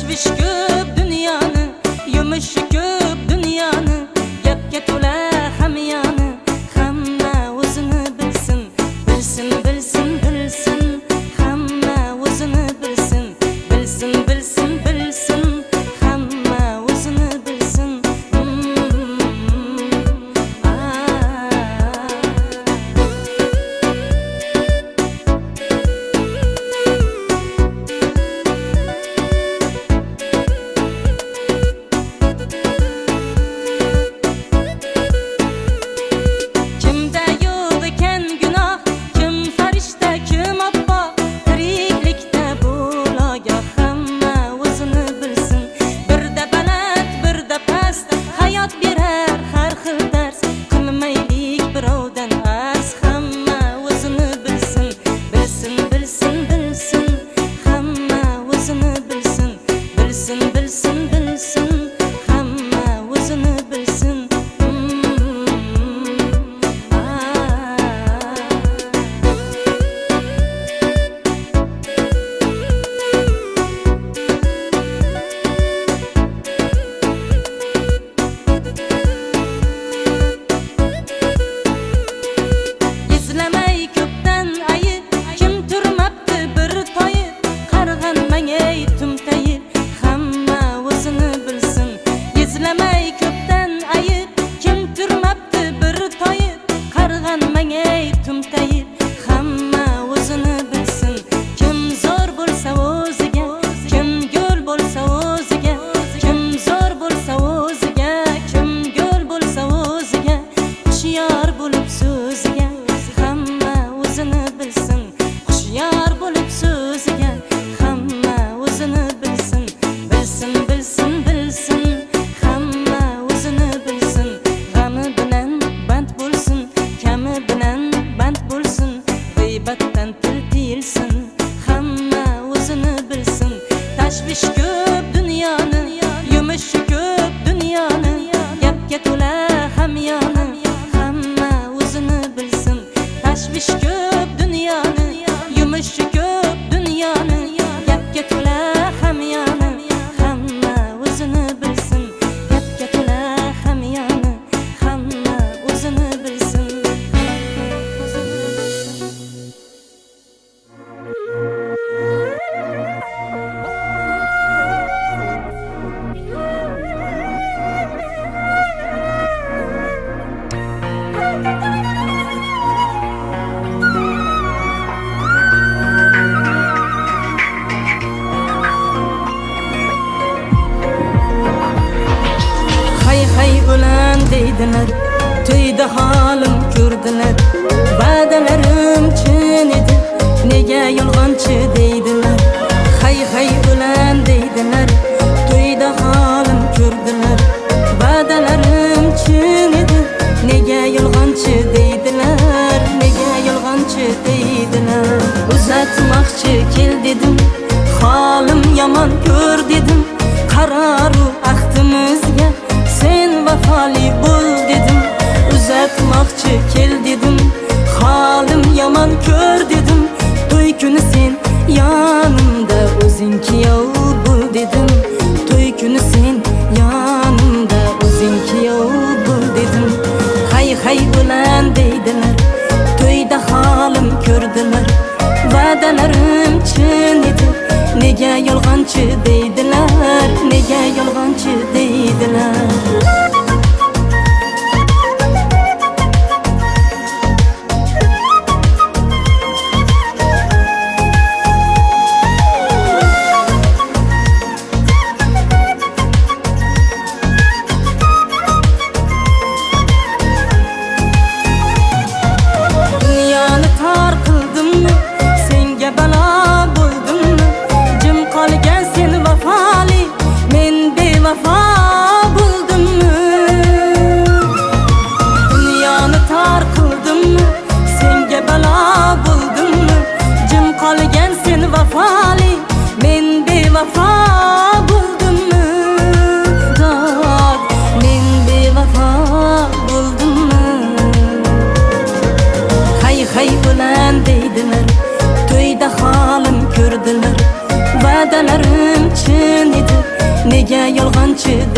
tashvish ko'p dunyoni, yumushi ko'p dunyoni, gapga to'la hamyoni. Hamma o'zini bilsin, bilsin, bilsin, bilsin. Hamma o'zini bilsin, bilsin, bilsin, bilsin. Hamma o'zini bilsin. Kimda yo'q ekan gunoh, kim farishta, kim obbo, tiriklikda bo'loga. Hamma o'zini bilsin. Birda baland, birda past, hayot berar har xil dars. Qilmaylik birovdan arz. Hamma o'zini bilsin, bilsin, bilsin, bilsin. Hamma o'zini bilsin, bilsin, bilsin, bilsin. Hamma o'zini bilsin. Izlamay ko'pdan ayib, kim turmabdi bir toyib. Qarg'anmang ey tumtayib, hamma o'zini bilsin. Izlamay ko'pdan ayib, kim turmabdi bir toyib. Qarg'anmang ey tumtayib, hamma o'zini bilsin. Kim zo'r bo'lsa o'ziga, kim go'l bo'lsa o'ziga, kim zo'r bo'lsa o'ziga, kim go'l bo'lsa o'ziga, hushyor bo'lib so'ziga. Hamma o'zini bilsin, hushyor bo'lib so'ziga. Hamma o'zini bilsin, bilsin, bilsin, bilsin. Hamma o'zini bilsin. G'ami bilan band bo'lsin, kami bilan band bo'lsin. G'iybatdan til tiyilsin. Hamma o'zini bilsin. Tashvish ko'p dunyoni, yumushi ko'p dunyoni, gapga to'la hamyoni. Hamma o'zini bilsin. Tashvish ko'p dunyoni, yumushi ko'p dunyoni, gapga to'la hamyoni. Hamma o'zini bilsin, gapga to'la hamyoni. Hamma o'zini bilsin. Hay hay bilan deydilar, to'yda holim ko'rdilar. Va'dalarim chin edi, nega yolg'onchi deydilar. Hay hay bilan deydilar, to'yda holim ko'rdilar. Va'dalarim chin edi, nega yolg'onchi deydilar. Nega yolg'onchi deydilar. Uzatmoqchi kel dedim, holim yomon ko'r dedim. Qaroru ahdimizga sen vafoli bo'l dedim. Uzatmoqchi kel dedim, holim yomon ko'r dedim. To'y kuni sen yonimda o'zing kuyov bo'l dedim. To'y kuni sen yonimda o'zing kuyov bo'l dedim. Hay hay bilan deydilar, to'yda holim ko'rdilar. Va'dalarim chin edi, nega yolg'onchi deydilar. Nega yolg'onchi deydilar. Dunyoni tor qildimmi, senga balo bo'ldimmi? Jim qolgan sen vafoli, men bevafo bo'ldimmi? yolg'onchi